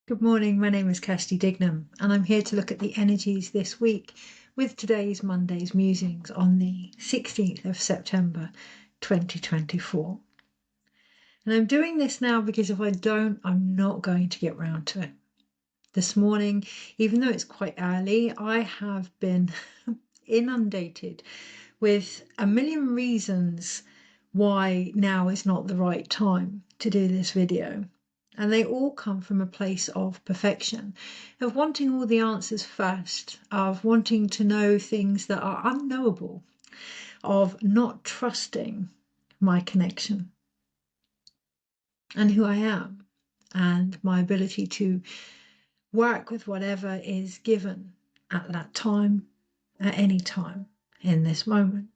Good morning, my name is Kirsty Dignam, and I'm here to look at the energies this week with today's Monday's Musings on the 16th of September 2024. And I'm doing this now because if I don't, I'm not going to get round to it. This morning, even though it's quite early, I have been inundated with a million reasons why now is not the right time to do this video. And they all come from a place of perfection, of wanting all the answers first, of wanting to know things that are unknowable, of not trusting my connection and who I am and my ability to work with whatever is given at that time, at any time in this moment.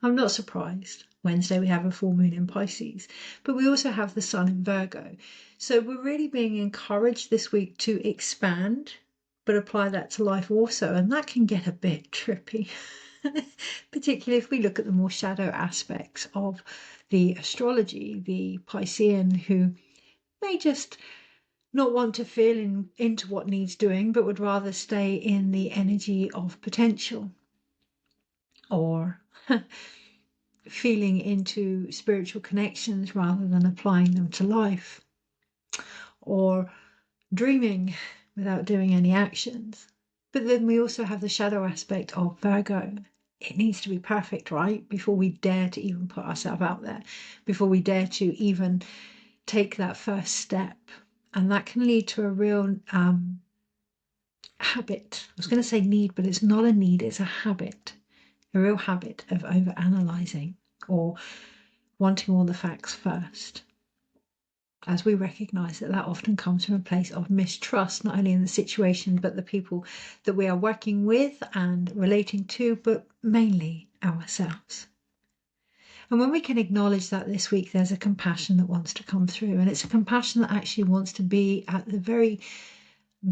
I'm not surprised. Wednesday we have a full moon in Pisces, but we also have the sun in Virgo. So we're really being encouraged this week to expand, but apply that to life also. And that can get a bit trippy, particularly if we look at the more shadow aspects of the astrology, the Piscean who may just not want to feel into what needs doing, but would rather stay in the energy of potential or feeling into spiritual connections rather than applying them to life, or dreaming without doing any actions. But then we also have the shadow aspect of Virgo. It needs to be perfect, right? Before we dare to even put ourselves out there, before we dare to even take that first step. And that can lead to a real habit. I was going to say need, but it's not a need, it's a habit. A real habit of overanalyzing or wanting all the facts first, as we recognize that that often comes from a place of mistrust, not only in the situation, but the people that we are working with and relating to, but mainly ourselves. And when we can acknowledge that this week, there's a compassion that wants to come through, and it's a compassion that actually wants to be at the very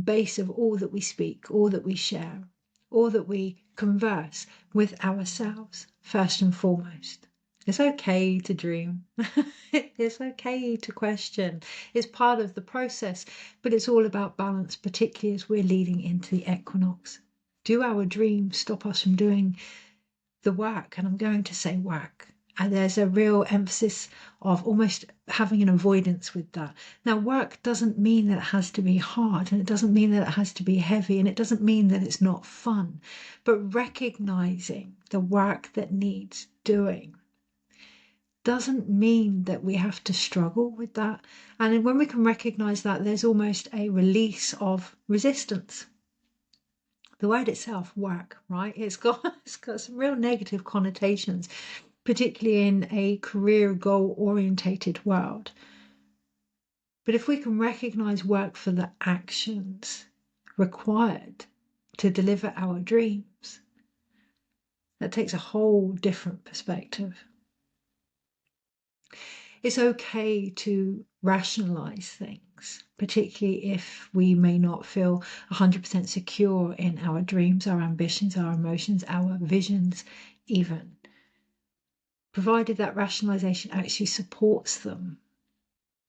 base of all that we speak, all that we share, all that we converse with ourselves, first and foremost. It's okay to dream. It's okay to question. It's part of the process, but it's all about balance, particularly as we're leading into the equinox. Do our dreams stop us from doing the work? And I'm going to say work. And there's a real emphasis of almost having an avoidance with that. Now, work doesn't mean that it has to be hard, and it doesn't mean that it has to be heavy, and it doesn't mean that it's not fun. But recognizing the work that needs doing doesn't mean that we have to struggle with that. And when we can recognize that, there's almost a release of resistance. The word itself, work, right? It's got some real negative connotations, particularly in a career goal orientated world. But if we can recognize work for the actions required to deliver our dreams, that takes a whole different perspective. It's okay to rationalize things, particularly if we may not feel 100% secure in our dreams, our ambitions, our emotions, our visions even, provided that rationalization actually supports them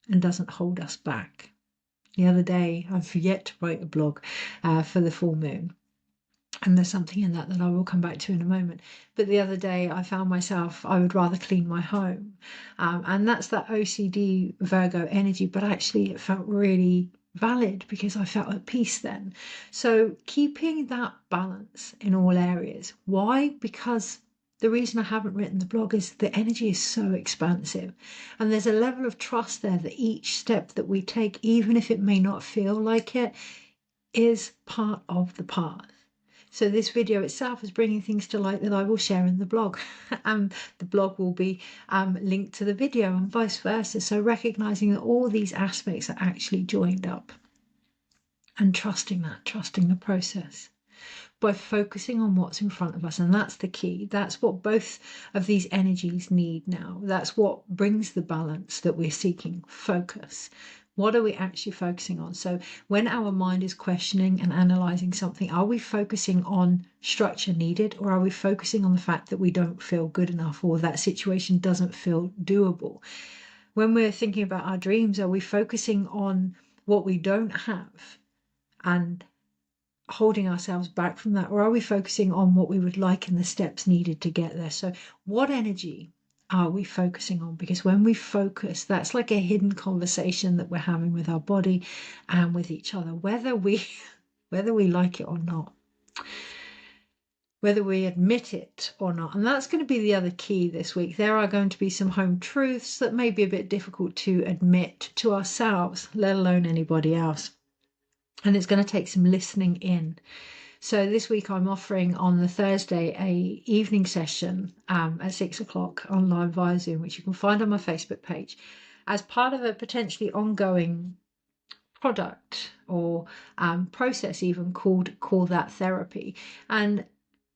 and doesn't hold us back. The other day, I've yet to write a blog for the full moon, and there's something in that I will come back to in a moment. But the other day I found myself, I would rather clean my home. And that's that OCD Virgo energy, but actually it felt really valid because I felt at peace then. So keeping that balance in all areas. Why? Because the reason I haven't written the blog is the energy is so expansive. And there's a level of trust there that each step that we take, even if it may not feel like it, is part of the path. So this video itself is bringing things to light that I will share in the blog, and the blog will be linked to the video and vice versa. So recognizing that all these aspects are actually joined up and trusting the process by focusing on what's in front of us. And that's the key. That's what both of these energies need now. That's what brings the balance that we're seeking, focus. What are we actually focusing on? So when our mind is questioning and analyzing something, are we focusing on structure needed, or are we focusing on the fact that we don't feel good enough, or that situation doesn't feel doable? When we're thinking about our dreams, are we focusing on what we don't have and holding ourselves back from that? Or are we focusing on what we would like and the steps needed to get there? So what energy are we focusing on? Because when we focus, that's like a hidden conversation that we're having with our body and with each other, whether we like it or not, whether we admit it or not. And that's going to be the other key this week. There are going to be some home truths that may be a bit difficult to admit to ourselves, let alone anybody else. And it's going to take some listening in. So this week I'm offering on the Thursday a evening session at 6 o'clock online via Zoom, which you can find on my Facebook page, as part of a potentially ongoing product or process even called Call That Therapy. And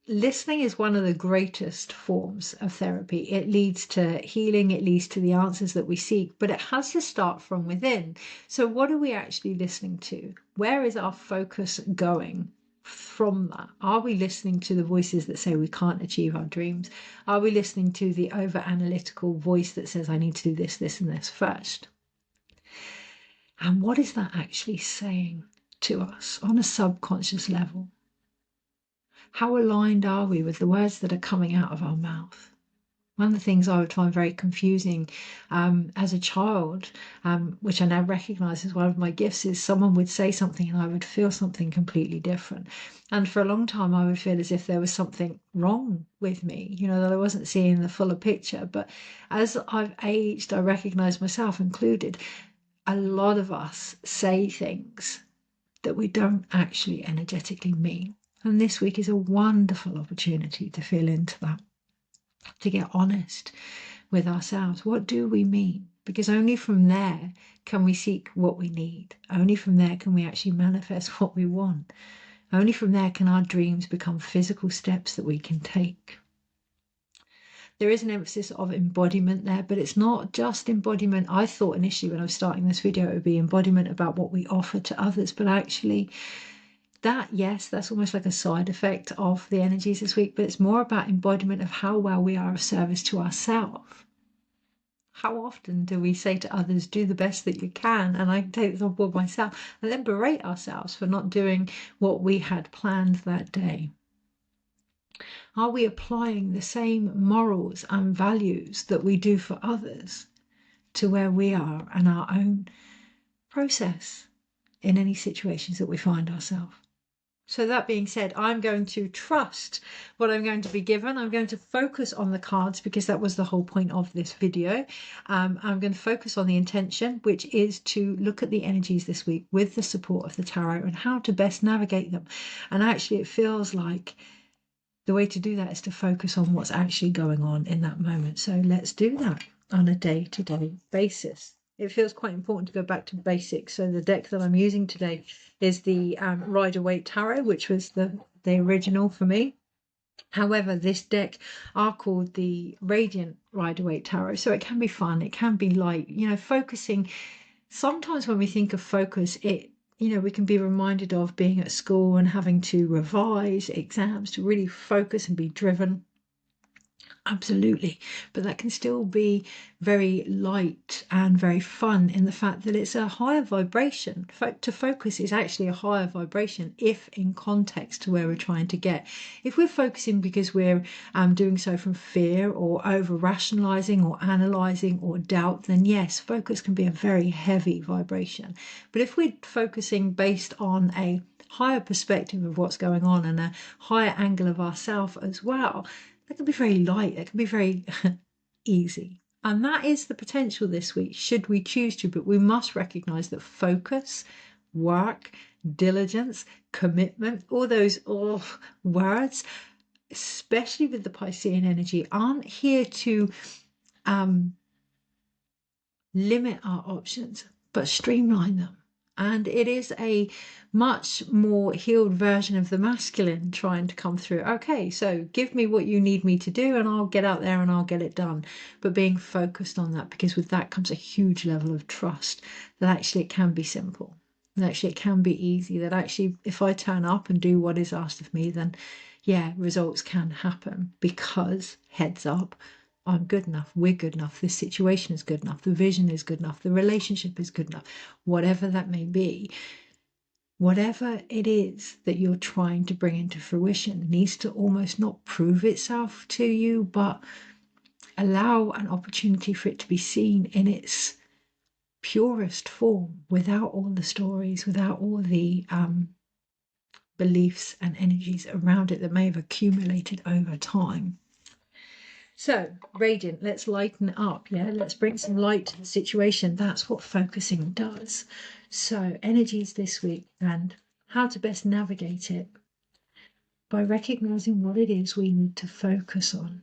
listening is one of the greatest forms of therapy. It leads to healing, it leads to the answers that we seek, but it has to start from within. So what are we actually listening to? Where is our focus going from that? Are we listening to the voices that say we can't achieve our dreams? Are we listening to the over-analytical voice that says I need to do this, this, and this first? And what is that actually saying to us on a subconscious level? How aligned are we with the words that are coming out of our mouth? One of the things I would find very confusing as a child, which I now recognize as one of my gifts, is someone would say something and I would feel something completely different. And for a long time, I would feel as if there was something wrong with me, that I wasn't seeing the fuller picture. But as I've aged, I recognize myself included. A lot of us say things that we don't actually energetically mean. And this week is a wonderful opportunity to feel into that, to get honest with ourselves. What do we mean? Because only from there can we seek what we need. Only from there can we actually manifest what we want. Only from there can our dreams become physical steps that we can take. There is an emphasis of embodiment there, but it's not just embodiment. I thought initially when I was starting this video, it would be embodiment about what we offer to others, but actually that, yes, that's almost like a side effect of the energies this week, but it's more about embodiment of how well we are of service to ourselves. How often do we say to others, do the best that you can, and I can take this on board myself, and then berate ourselves for not doing what we had planned that day? Are we applying the same morals and values that we do for others to where we are and our own process in any situations that we find ourselves? So that being said, I'm going to trust what I'm going to be given. I'm going to focus on the cards because that was the whole point of this video. I'm going to focus on the intention, which is to look at the energies this week with the support of the tarot and how to best navigate them. And actually, it feels like the way to do that is to focus on what's actually going on in that moment. So let's do that on a day-to-day basis. It feels quite important to go back to basics. So the deck that I'm using today is the Rider-Waite Tarot, which was the original for me. However, this deck are called the Radiant Rider-Waite Tarot. So it can be fun, it can be light, focusing. Sometimes when we think of focus, we can be reminded of being at school and having to revise exams to really focus and be driven. Absolutely, but that can still be very light and very fun in the fact that it's a higher vibration. To focus is actually a higher vibration if in context to where we're trying to get. If we're focusing because we're doing so from fear or over rationalizing or analyzing or doubt, then yes, focus can be a very heavy vibration. But if we're focusing based on a higher perspective of what's going on and a higher angle of ourself as well, that can be very light, that can be very easy. And that is the potential this week, should we choose to, but we must recognize that focus, work, diligence, commitment, all those words, especially with the Piscean energy, aren't here to limit our options, but streamline them. And it is a much more healed version of the masculine trying to come through. Okay, so give me what you need me to do and I'll get out there and I'll get it done. But being focused on that, because with that comes a huge level of trust that actually it can be simple, that actually it can be easy, that actually if I turn up and do what is asked of me, then yeah, results can happen because, heads up, I'm good enough, we're good enough, this situation is good enough, the vision is good enough, the relationship is good enough, whatever that may be. Whatever it is that you're trying to bring into fruition needs to almost not prove itself to you, but allow an opportunity for it to be seen in its purest form, without all the stories, without all the beliefs and energies around it that may have accumulated over time. So, radiant, let's lighten up, yeah? Let's bring some light to the situation. That's what focusing does. So, energies this week and how to best navigate it by recognizing what it is we need to focus on.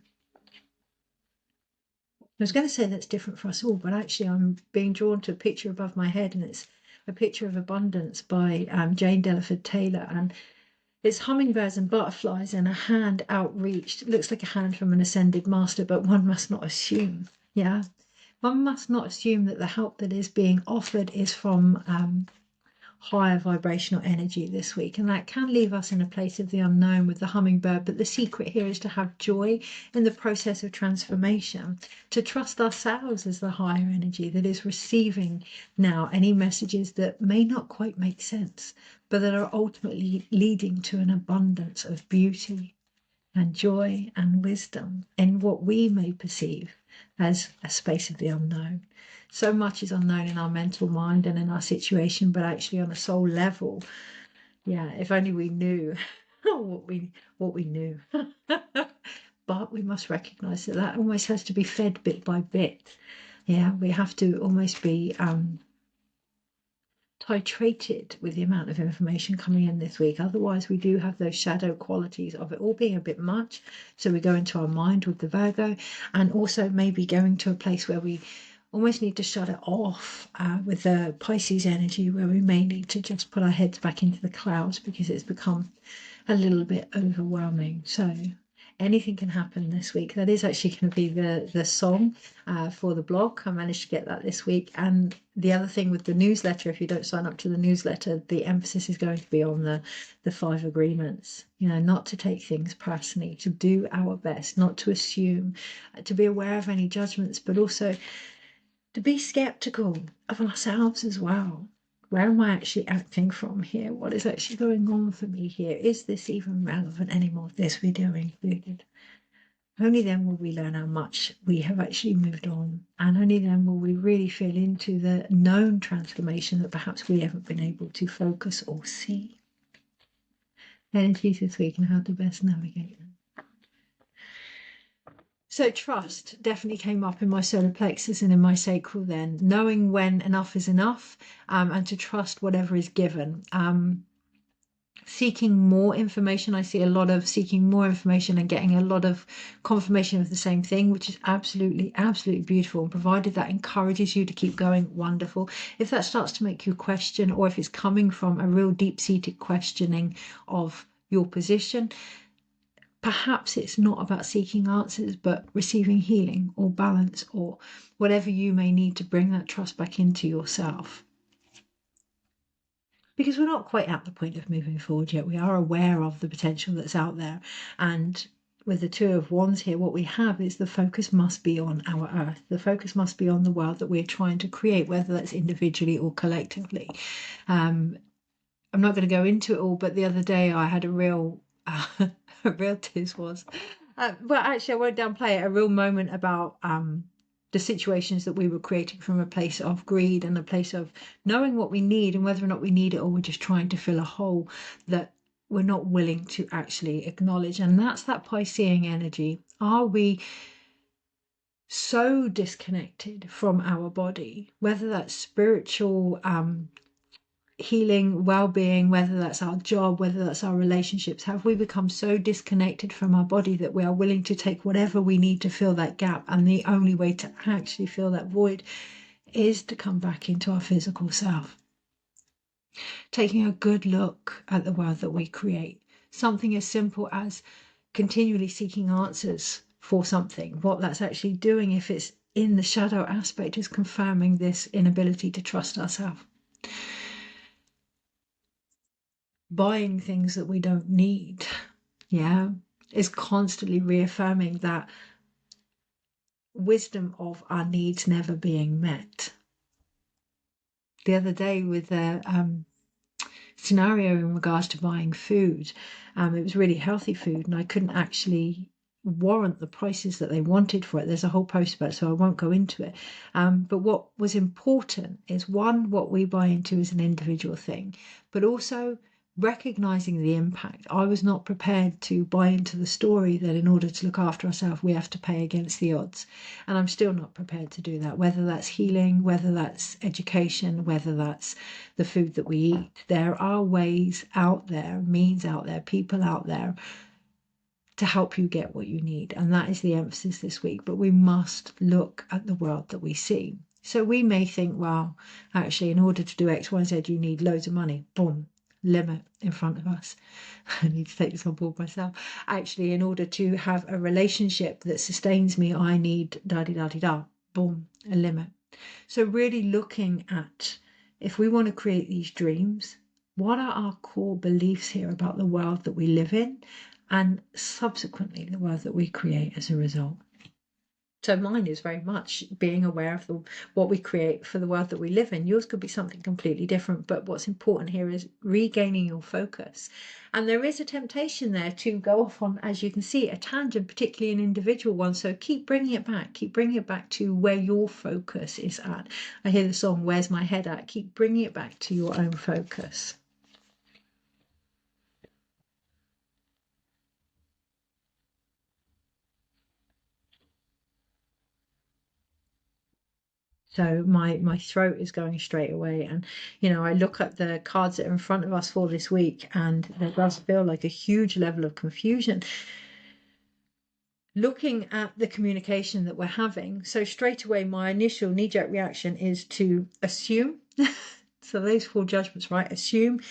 I was going to say that's different for us all, but actually I'm being drawn to a picture above my head, and it's a picture of abundance by Jane Delaford Taylor, and it's hummingbirds and butterflies and a hand outreached. It looks like a hand from an ascended master, but one must not assume, yeah? One must not assume that the help that is being offered is from higher vibrational energy this week, and that can leave us in a place of the unknown with the hummingbird. But the secret here is to have joy in the process of transformation, to trust ourselves as the higher energy that is receiving now any messages that may not quite make sense, but that are ultimately leading to an abundance of beauty and joy and wisdom in what we may perceive as a space of the unknown. So much is unknown in our mental mind and in our situation, but actually on a soul level, yeah, if only we knew what we knew. But we must recognize that that almost has to be fed bit by bit. Yeah, we have to almost be titrated with the amount of information coming in this week. Otherwise, we do have those shadow qualities of it all being a bit much. So we go into our mind with the Virgo, and also maybe going to a place where we almost need to shut it off with the Pisces energy, where we may need to just put our heads back into the clouds because it's become a little bit overwhelming. So anything can happen this week. That is actually going to be the song for the blog. I managed to get that this week. And the other thing with the newsletter, if you don't sign up to the newsletter, the emphasis is going to be on the 5 agreements. You know, not to take things personally, to do our best, not to assume, to be aware of any judgments, but also to be skeptical of ourselves as well. Where am I actually acting from here? What is actually going on for me here? Is this even relevant anymore? This video included. Only then will we learn how much we have actually moved on, and only then will we really feel into the known transformation that perhaps we haven't been able to focus or see. Energies this week and how to best navigate them. So trust definitely came up in my solar plexus and in my sacral then, knowing when enough is enough, and to trust whatever is given. Seeking more information. I see a lot of seeking more information and getting a lot of confirmation of the same thing, which is absolutely beautiful. And provided that encourages you to keep going, wonderful. If that starts to make you question, or if it's coming from a real deep-seated questioning of your position, perhaps it's not about seeking answers, but receiving healing or balance or whatever you may need to bring that trust back into yourself. Because we're not quite at the point of moving forward yet. We are aware of the potential that's out there. And with the 2 of Wands here, what we have is the focus must be on our earth. The focus must be on the world that we're trying to create, whether that's individually or collectively. I'm not going to go into it all, but the other day I had a real tiz was. Well, actually, I won't downplay it. A real moment about the situations that we were creating from a place of greed and a place of knowing what we need and whether or not we need it, or we're just trying to fill a hole that we're not willing to actually acknowledge. And that's that Piscean energy. Are we so disconnected from our body, whether that's spiritual healing, well-being, whether that's our job, whether that's our relationships? Have we become so disconnected from our body that we are willing to take whatever we need to fill that gap, and the only way to actually fill that void is to come back into our physical self? Taking a good look at the world that we create. Something as simple as continually seeking answers for something, what that's actually doing, if it's in the shadow aspect, is confirming this inability to trust ourselves. Buying things that we don't need, yeah, is constantly reaffirming that wisdom of our needs never being met. The other day with the scenario in regards to buying food, it was really healthy food and I couldn't actually warrant the prices that they wanted for it. There's a whole post about it, so I won't go into it. But what was important is, one, what we buy into is an individual thing, but also recognizing the impact. I was not prepared to buy into the story that in order to look after ourselves, we have to pay against the odds. And I'm still not prepared to do that, whether that's healing, whether that's education, whether that's the food that we eat. There are ways out there, means out there, people out there to help you get what you need. And that is the emphasis this week. But we must look at the world that we see. So we may think, well, actually, in order to do X, Y, Z, you need loads of money. Boom, limit in front of us. I need to take this on board myself. Actually, in order to have a relationship that sustains me, I need da-di-da-di-da. Boom, a limit. So really looking at, if we want to create these dreams, what are our core beliefs here about the world that we live in, and subsequently the world that we create as a result. So mine is very much being aware of what we create for the world that we live in. Yours could be something completely different, but what's important here is regaining your focus. And there is a temptation there to go off on, as you can see, a tangent, particularly an individual one. So keep bringing it back to where your focus is at. I hear the song, Where's My Head At? Keep bringing it back to your own focus. So my throat is going straight away. And, I look at the cards that are in front of us for this week, and there does feel like a huge level of confusion. Looking at the communication that we're having, so straight away, my initial knee-jerk reaction is to assume. So those 4 judgments, right? Assume,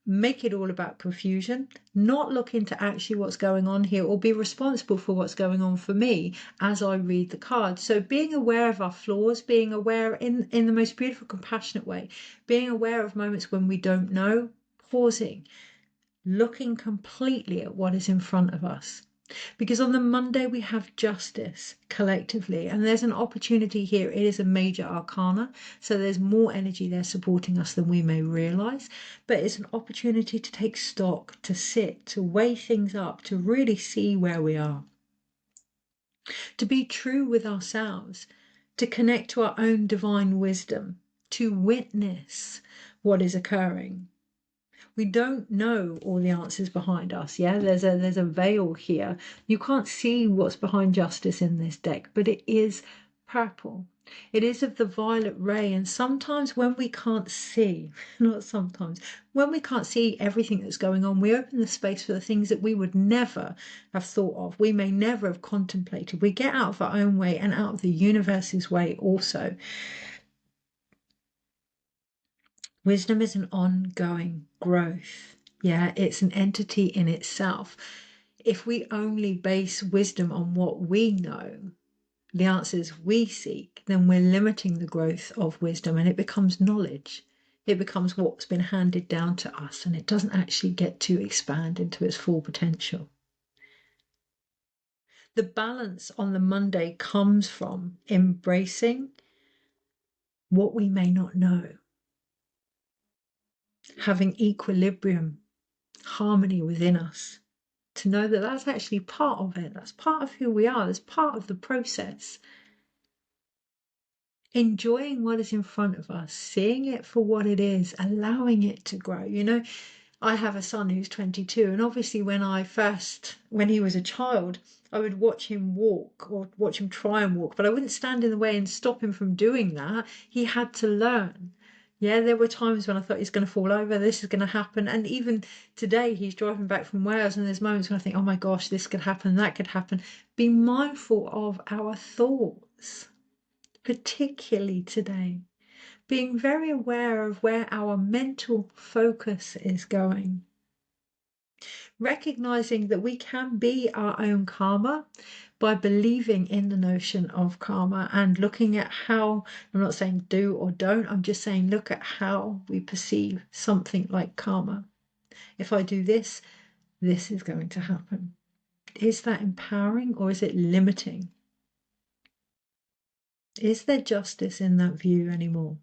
make it all about confusion, not look into actually what's going on here, or be responsible for what's going on for me as I read the cards. So being aware of our flaws, being aware in the most beautiful, compassionate way, being aware of moments when we don't know, pausing, looking completely at what is in front of us. Because on the Monday we have justice collectively, and there's an opportunity here. It is a major arcana, so there's more energy there supporting us than we may realize, but it's an opportunity to take stock, to sit, to weigh things up, to really see where we are, to be true with ourselves, to connect to our own divine wisdom, to witness what is occurring. We don't know all the answers behind us. Yeah, there's a veil here. You can't see what's behind justice in this deck, but it is purple. It is of the violet ray. And sometimes when we can't see, not sometimes, when we can't see everything that's going on, we open the space for the things that we would never have thought of. We may never have contemplated. We get out of our own way and out of the universe's way also. Wisdom is an ongoing growth. Yeah, it's an entity in itself. If we only base wisdom on what we know, the answers we seek, then we're limiting the growth of wisdom, and it becomes knowledge. It becomes what's been handed down to us, and it doesn't actually get to expand into its full potential. The balance on the Monday comes from embracing what we may not know, having equilibrium, harmony within us, to know that that's actually part of it. That's part of who we are. That's part of the process. Enjoying what is in front of us, seeing it for what it is, allowing it to grow. I have a son who's 22, and obviously when he was a child, I would watch him walk or watch him try and walk, but I wouldn't stand in the way and stop him from doing that. He had to learn. Yeah, there were times when I thought he's going to fall over, this is going to happen. And even today, he's driving back from Wales, and there's moments when I think, oh my gosh, this could happen, that could happen. Be mindful of our thoughts, particularly today. Being very aware of where our mental focus is going. Recognizing that we can be our own karma by believing in the notion of karma and looking at how, I'm not saying do or don't, I'm just saying look at how we perceive something like karma. If I do this, this is going to happen. Is that empowering or is it limiting? Is there justice in that view anymore?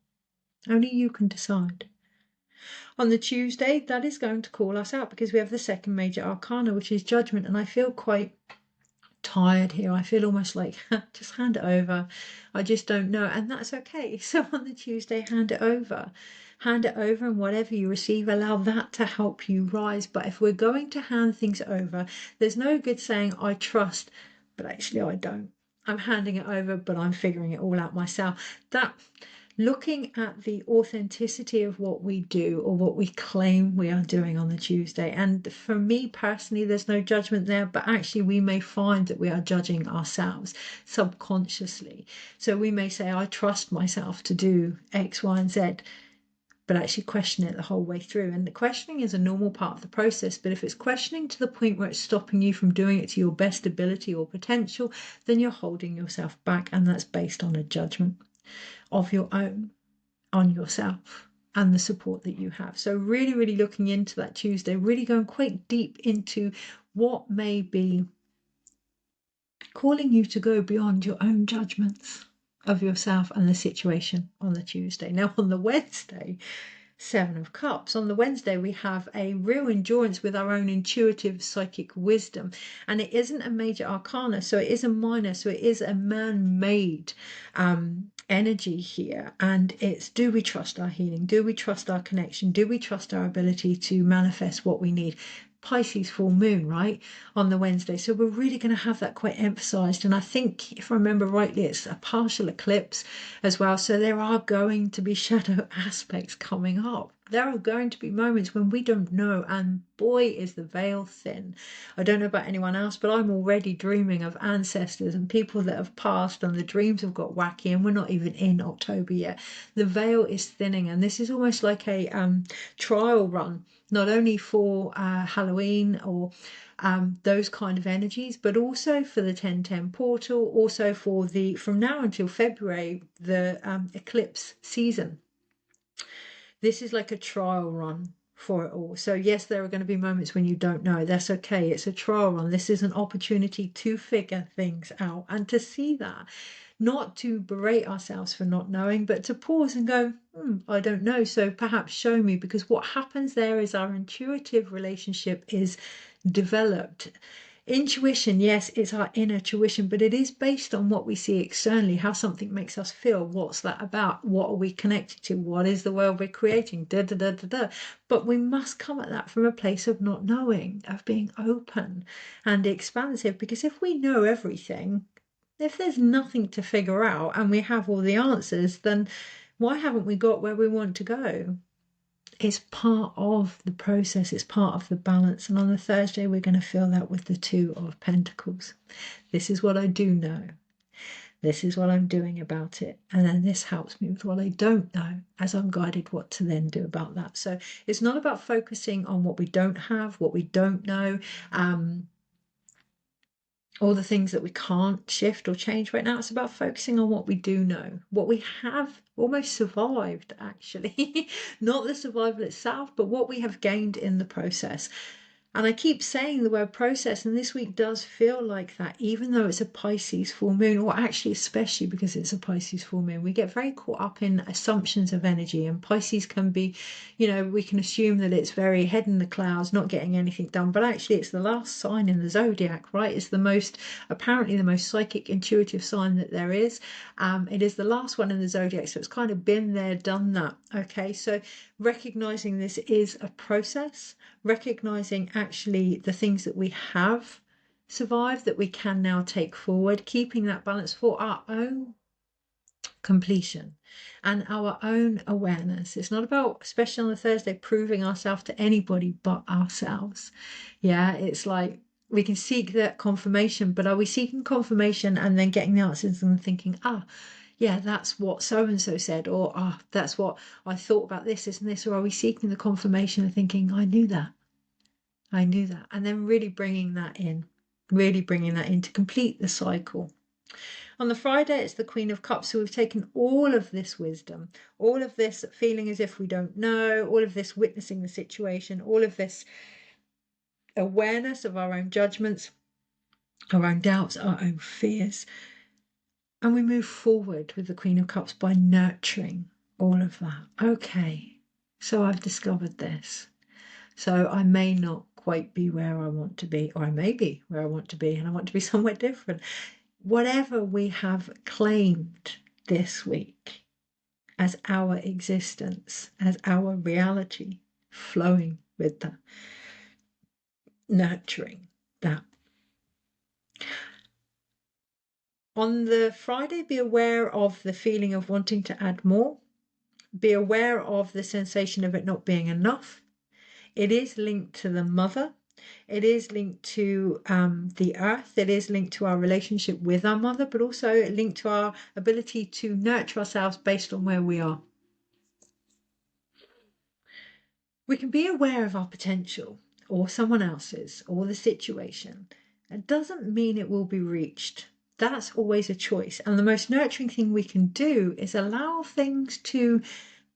Only you can decide. On the Tuesday, that is going to call us out because we have the second major arcana, which is judgment. And I feel quite tired here. I feel almost like just hand it over. I just don't know. And that's okay. So on the Tuesday, hand it over. Hand it over, and whatever you receive, allow that to help you rise. But if we're going to hand things over, there's no good saying, I trust, but actually I don't. I'm handing it over, but I'm figuring it all out myself. That looking at the authenticity of what we do or what we claim we are doing on the Tuesday. And for me personally, there's no judgment there, but actually we may find that we are judging ourselves subconsciously. So we may say, I trust myself to do X, Y, and Z, but actually question it the whole way through. And the questioning is a normal part of the process, but if it's questioning to the point where it's stopping you from doing it to your best ability or potential, then you're holding yourself back, and that's based on a judgment of your own on yourself and the support that you have. So really, really looking into that Tuesday, really going quite deep into what may be calling you to go beyond your own judgments of yourself and the situation on the Tuesday. Now on the Wednesday, Seven of Cups. On the Wednesday, we have a real endurance with our own intuitive psychic wisdom. And it isn't a major arcana, so it is a minor, so it is a man-made energy here. And it's, do we trust our healing? Do we trust our connection? Do we trust our ability to manifest what we need? Pisces full moon, right, on the Wednesday. So we're really going to have that quite emphasized. And I think, if I remember rightly, it's a partial eclipse as well. So there are going to be shadow aspects coming up. There are going to be moments when we don't know, and boy, is the veil thin. I don't know about anyone else, but I'm already dreaming of ancestors and people that have passed, and the dreams have got wacky, and we're not even in October yet. The veil is thinning, and this is almost like a trial run, not only for Halloween or those kind of energies, but also for the 1010 portal, also for the, from now until February, the eclipse season. This is like a trial run for it all. So yes, there are going to be moments when you don't know. That's okay. It's a trial run. This is an opportunity to figure things out and to see that, not to berate ourselves for not knowing, but to pause and go, I don't know, so perhaps show me. Because what happens there is our intuitive relationship is developed. Intuition, yes, it's our inner tuition, but it is based on what we see externally, how something makes us feel. What's that about? What are we connected to? What is the world we're creating? Da, da, da, da, da. But we must come at that from a place of not knowing, of being open and expansive, because if we know everything, if there's nothing to figure out and we have all the answers, then why haven't we got where we want to go? It's part of the process, it's part of the balance. And on the Thursday, we're going to feel that with the Two of Pentacles. This is what I do know. This is what I'm doing about it. And then this helps me with what I don't know, as I'm guided what to then do about that. So it's not about focusing on what we don't have, what we don't know, all the things that we can't shift or change right now. It's about focusing on what we do know, what we have almost survived, actually. Not the survival itself, but what we have gained in the process. And I keep saying the word process, and this week does feel like that, even though it's a Pisces full moon, or actually especially because it's a Pisces full moon. We get very caught up in assumptions of energy, and Pisces can be, we can assume that it's very head in the clouds, not getting anything done, but actually it's the last sign in the zodiac, right? It's apparently the most psychic, intuitive sign that there is. It is the last one in the zodiac, so it's kind of been there, done that. Okay, so recognizing this is a process, recognizing actually the things that we have survived that we can now take forward, keeping that balance for our own completion and our own awareness. It's not about, especially on the Thursday, proving ourselves to anybody but ourselves. Yeah, it's like we can seek that confirmation, but are we seeking confirmation and then getting the answers and thinking, yeah, that's what so-and-so said, or that's what I thought about this and this, or are we seeking the confirmation and thinking, I knew that, and then really bringing that in to complete the cycle. On the Friday, it's the Queen of Cups, so we've taken all of this wisdom, all of this feeling as if we don't know, all of this witnessing the situation, all of this awareness of our own judgments, our own doubts, our own fears, And we move forward with the Queen of Cups by nurturing all of that. Okay, so I've discovered this. So I may not quite be where I want to be, or I may be where I want to be, and I want to be somewhere different. Whatever we have claimed this week as our existence, as our reality, flowing with that, nurturing that. On the Friday, be aware of the feeling of wanting to add more. Be aware of the sensation of it not being enough. It is linked to the mother. It is linked to the earth. It is linked to our relationship with our mother, but also linked to our ability to nurture ourselves based on where we are. We can be aware of our potential or someone else's or the situation. It doesn't mean it will be reached. That's always a choice. And the most nurturing thing we can do is allow things to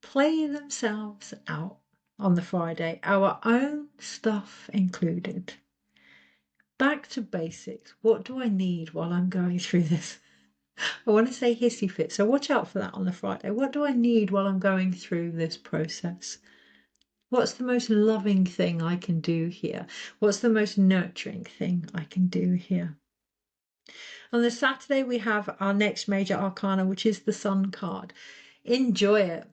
play themselves out on the Friday, our own stuff included. Back to basics. What do I need while I'm going through this? I want to say hissy fit, so watch out for that on the Friday. What do I need while I'm going through this process? What's the most loving thing I can do here? What's the most nurturing thing I can do here? On the Saturday, we have our next major arcana, which is the Sun card. Enjoy it.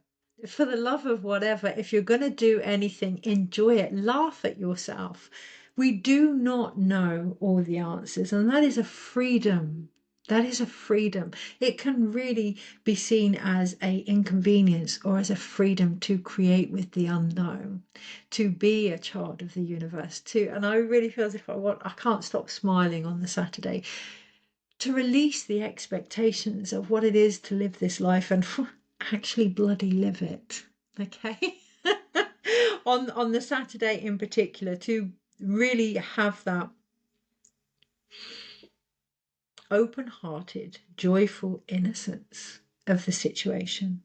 For the love of whatever, if you're going to do anything, enjoy it. Laugh at yourself. We do not know all the answers, and that is a freedom. That is a freedom. It can really be seen as an inconvenience or as a freedom to create with the unknown, to be a child of the universe too. And I really feel as if I can't stop smiling on the Saturday, to release the expectations of what it is to live this life and actually bloody live it. Okay. on the Saturday in particular, to really have that open-hearted, joyful innocence of the situation.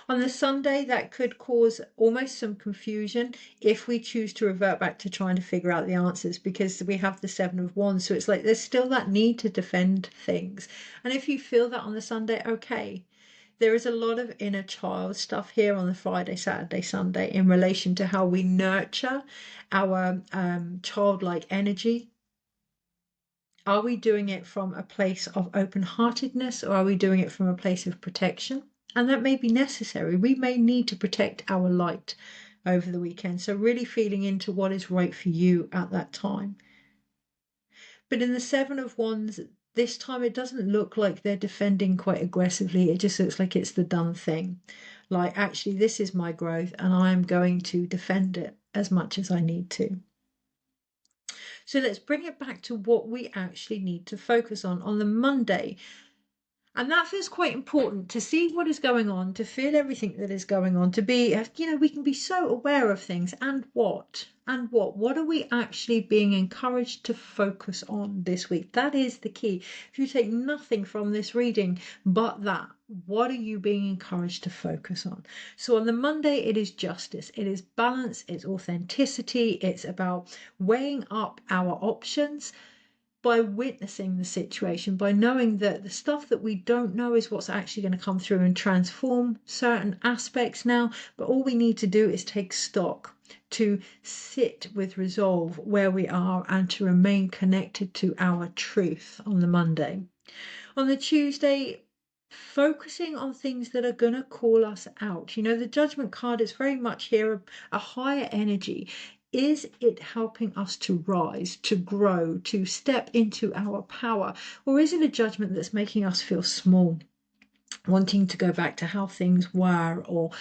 On the Sunday, that could cause almost some confusion if we choose to revert back to trying to figure out the answers, because we have the Seven of Wands. So it's like there's still that need to defend things. And if you feel that on the Sunday, okay. There is a lot of inner child stuff here on the Friday, Saturday, Sunday in relation to how we nurture our childlike energy. Are we doing it from a place of open-heartedness, or are we doing it from a place of protection? And that may be necessary. We may need to protect our light over the weekend. So really feeling into what is right for you at that time. But in the Seven of Wands, this time it doesn't look like they're defending quite aggressively. It just looks like it's the done thing. Like, actually, this is my growth and I'm going to defend it as much as I need to. So let's bring it back to what we actually need to focus on the Monday. And that feels quite important, to see what is going on, to feel everything that is going on, to be, we can be so aware of things. And what are we actually being encouraged to focus on this week? That is the key. If you take nothing from this reading but that, what are you being encouraged to focus on? So on the Monday, it is justice, it is balance, it's authenticity, it's about weighing up our options, by witnessing the situation, by knowing that the stuff that we don't know is what's actually going to come through and transform certain aspects now. But all we need to do is take stock, to sit with resolve where we are, and to remain connected to our truth on the Monday. On the Tuesday, focusing on things that are going to call us out. The Judgment card is very much here a higher energy. Is it helping us to rise, to grow, to step into our power? Or is it a judgment that's making us feel small, wanting to go back to how things were, or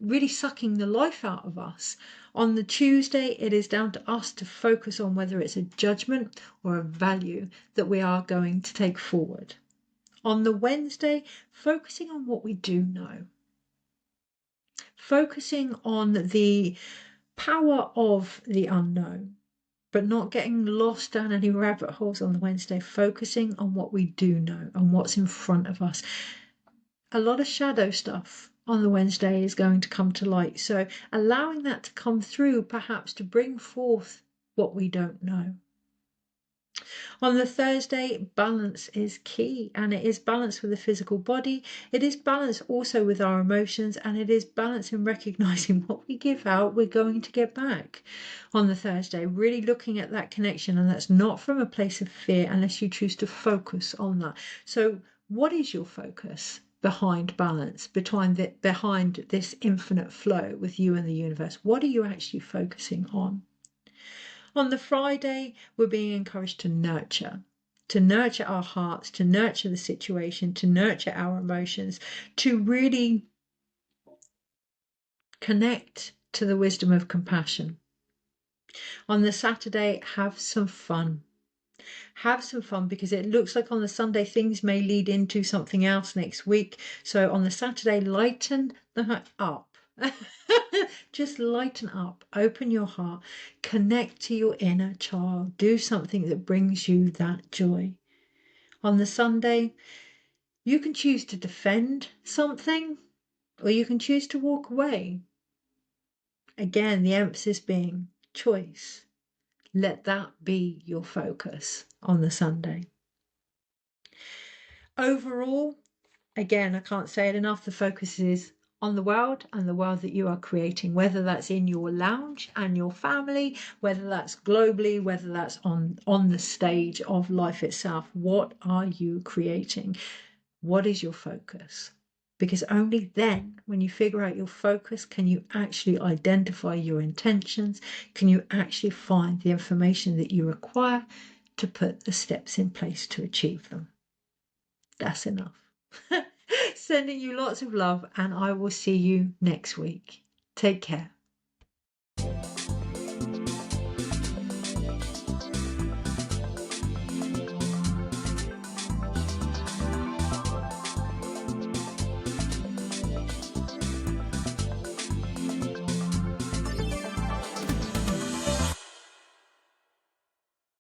really sucking the life out of us? On the Tuesday, it is down to us to focus on whether it's a judgment or a value that we are going to take forward. On the Wednesday, focusing on what we do know. Focusing on the power of the unknown, but not getting lost down any rabbit holes on the Wednesday, focusing on what we do know and what's in front of us. A lot of shadow stuff on the Wednesday is going to come to light, so allowing that to come through, perhaps to bring forth what we don't know. On the Thursday, balance is key, and it is balance with the physical body. It is balance also with our emotions, and it is balance in recognizing what we give out, we're going to get back. On the Thursday, really looking at that connection, and that's not from a place of fear unless you choose to focus on that. So, what is your focus behind balance, behind this infinite flow with you and the universe? What are you actually focusing on? On the Friday, we're being encouraged to nurture our hearts, to nurture the situation, to nurture our emotions, to really connect to the wisdom of compassion. On the Saturday, have some fun. Have some fun, because it looks like on the Sunday things may lead into something else next week. So on the Saturday, lighten that up. Just lighten up, open your heart, connect to your inner child, do something that brings you that joy. On the Sunday, you can choose to defend something or you can choose to walk away. Again, the emphasis being choice. Let that be your focus on the Sunday. Overall, again, I can't say it enough, the focus is on the world and the world that you are creating, whether that's in your lounge and your family, whether that's globally, whether that's on the stage of life itself. What are you creating? What is your focus? Because only then, when you figure out your focus, can you actually identify your intentions, can you actually find the information that you require to put the steps in place to achieve them. That's enough. Sending you lots of love, and I will see you next week. Take care.